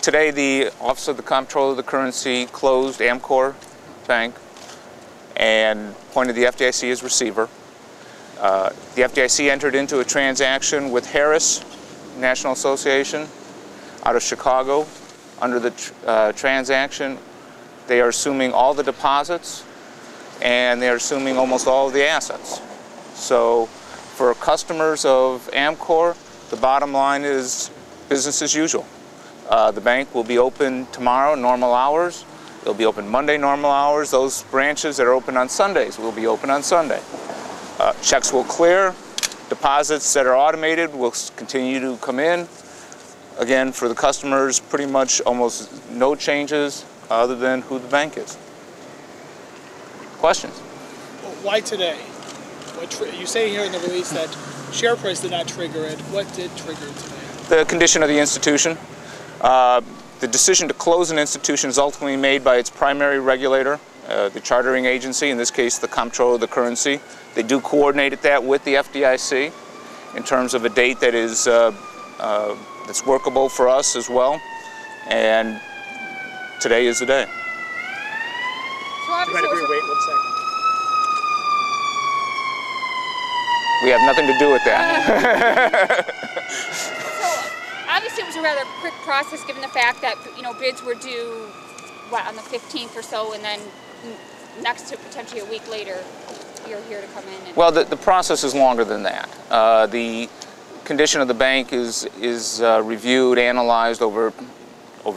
Today, the Office of the Comptroller of the Currency closed AMCORE Bank and appointed the FDIC as receiver. The FDIC entered into a transaction with Harris National Association out of Chicago. Under the transaction, they are assuming all the deposits and they are assuming almost all of the assets. So for customers of AMCORE, the bottom line is business as usual. The bank will be open tomorrow, normal hours. It'll be open Monday, normal hours. Those branches that are open on Sundays will be open on Sunday. Checks will clear. Deposits that are automated will continue to come in. Again, for the customers, pretty much almost no changes other than who the bank is. Questions? Well, why today? You say here in the release that share price did not trigger it. What did trigger it today? The condition of the institution. The decision to close an institution is ultimately made by its primary regulator, the chartering agency, in this case the Comptroller of the Currency. They do coordinate that with the FDIC in terms of a date that is that's workable for us as well, and today is the day. You might agree, wait 1 second. We have nothing to do with that. Obviously, it was a rather quick process given the fact that, you know, bids were due, what, on the 15th or so, and then next to potentially a week later, you're here to come in. And... Well, the process is longer than that. The condition of the bank is reviewed, analyzed over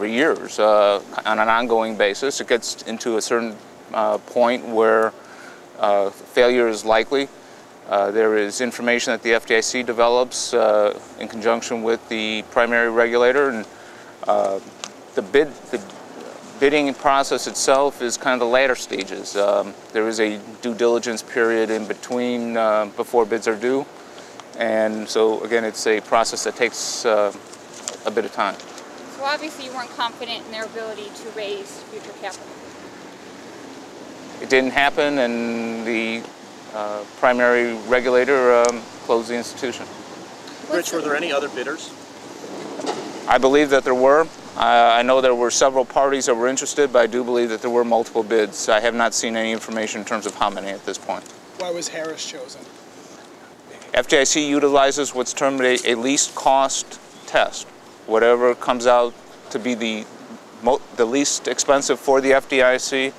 years on an ongoing basis. It gets into a certain point where failure is likely. There is information that the FDIC develops in conjunction with the primary regulator, and the bidding process itself is kind of the latter stages. There is a due diligence period in between before bids are due, and so again, it's a process that takes a bit of time. So obviously you weren't confident in their ability to raise future capital. It didn't happen, and the primary regulator closed the institution. Rich, were there any other bidders? I believe that there were. I know there were several parties that were interested, but I do believe that there were multiple bids. I have not seen any information in terms of how many at this point. Why was Harris chosen? FDIC utilizes what's termed a least cost test. Whatever comes out to be the least expensive for the FDIC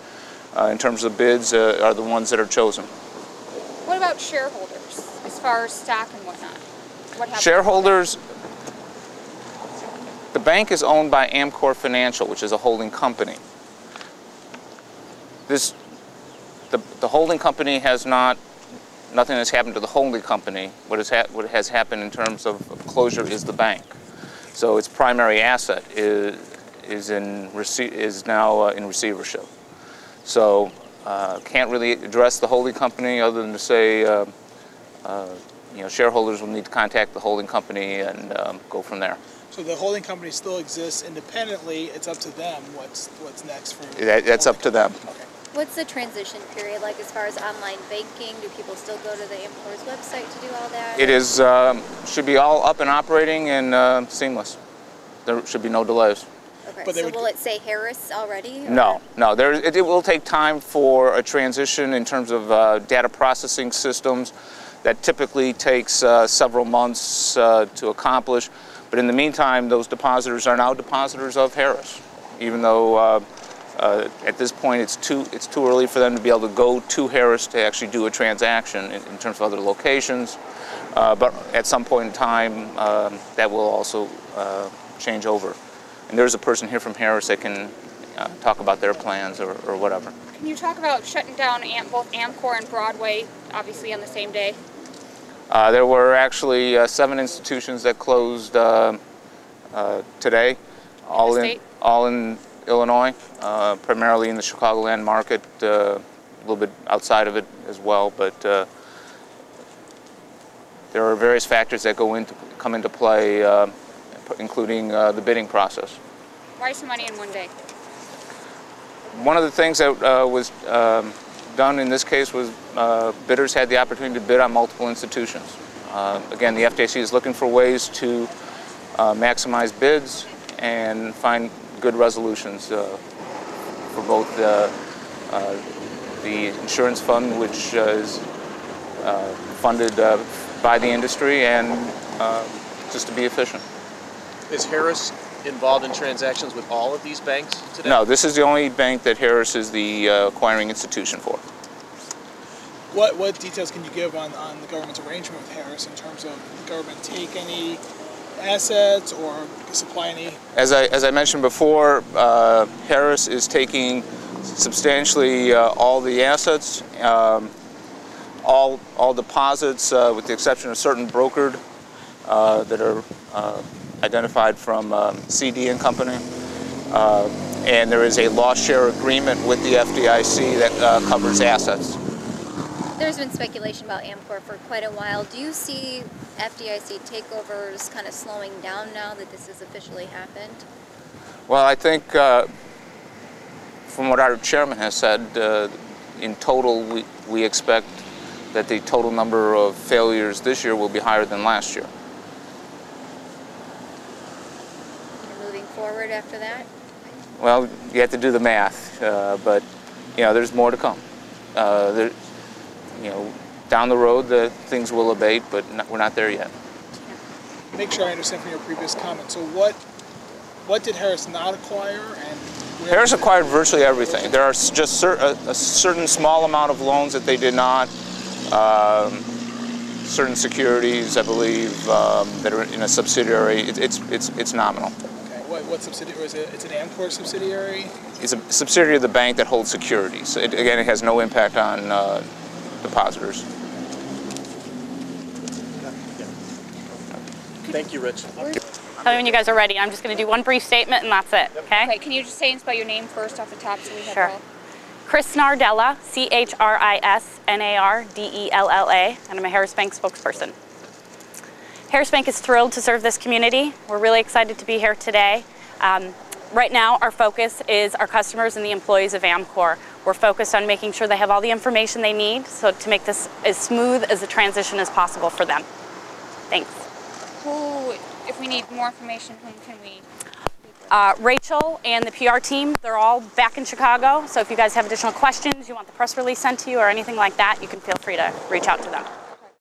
in terms of bids are the ones that are chosen. What about shareholders, as far as stock and whatnot? What happens? Shareholders, the bank is owned by AMCORE Financial, which is a holding company. The holding company has nothing has happened to the holding company. What has happened in terms of closure is the bank. So its primary asset is now in receivership. So can't really address the holding company other than to say, shareholders will need to contact the holding company and go from there. So the holding company still exists independently. It's up to them what's next for. That's up to them. Okay. What's the transition period like as far as online banking? Do people still go to the AMCORE's website to do all that? It is should be all up and operating and seamless. There should be no delays. Okay, but so will it say Harris already? Or? No. It will take time for a transition in terms of data processing systems. That typically takes several months to accomplish. But in the meantime, those depositors are now depositors of Harris, even though at this point it's too early for them to be able to go to Harris to actually do a transaction in terms of other locations. But at some point in time, that will also change over. And there's a person here from Harris that can talk about their plans or whatever. Can you talk about shutting down both AMCORE and Broadway, obviously on the same day? There were actually 7 institutions that closed today, all in Illinois, primarily in the Chicagoland market, a little bit outside of it as well. But there are various factors that come into play, including the bidding process. Why so many in one day? One of the things that was done in this case was bidders had the opportunity to bid on multiple institutions. Again, the FDIC is looking for ways to maximize bids and find good resolutions for both the insurance fund, which is funded by the industry, and just to be efficient. Is Harris involved in transactions with all of these banks today? No, this is the only bank that Harris is the acquiring institution for. What details can you give on the government's arrangement with Harris in terms of the government take any assets or supply any? As I mentioned before, Harris is taking substantially all the assets, all deposits, with the exception of certain brokered that are identified from CD and Company. And there is a loss share agreement with the FDIC that covers assets. There's been speculation about AMCORE for quite a while. Do you see FDIC takeovers kind of slowing down now that this has officially happened? Well, I think from what our chairman has said, in total we expect that the total number of failures this year will be higher than last year. Moving forward after that? Well, you have to do the math, but there's more to come. Down the road, things will abate, but we're not there yet. Make sure I understand from your previous comment. So what did Harris not acquire? And Harris acquired virtually everything. There are just a certain small amount of loans that they did not. Certain securities, I believe, that are in a subsidiary. It's nominal. Okay. What subsidiary is it? It's an AMCORE subsidiary? It's a subsidiary of the bank that holds securities. Again, it has no impact on depositors. Thank you, Rich. Tell me when you guys are ready. I'm just going to do one brief statement and that's it, okay? Okay, can you just say and spell your name first off the top so we have Sure. all? Chris Nardella, CHRISNARDELLA, and I'm a Harris Bank spokesperson. Harris Bank is thrilled to serve this community. We're really excited to be here today. Right now, our focus is our customers and the employees of AMCORE. We're focused on making sure they have all the information they need so to make this as smooth as a transition as possible for them. Thanks. If we need more information, whom can we? Rachel and the PR team, they're all back in Chicago. So if you guys have additional questions, you want the press release sent to you or anything like that, you can feel free to reach out to them.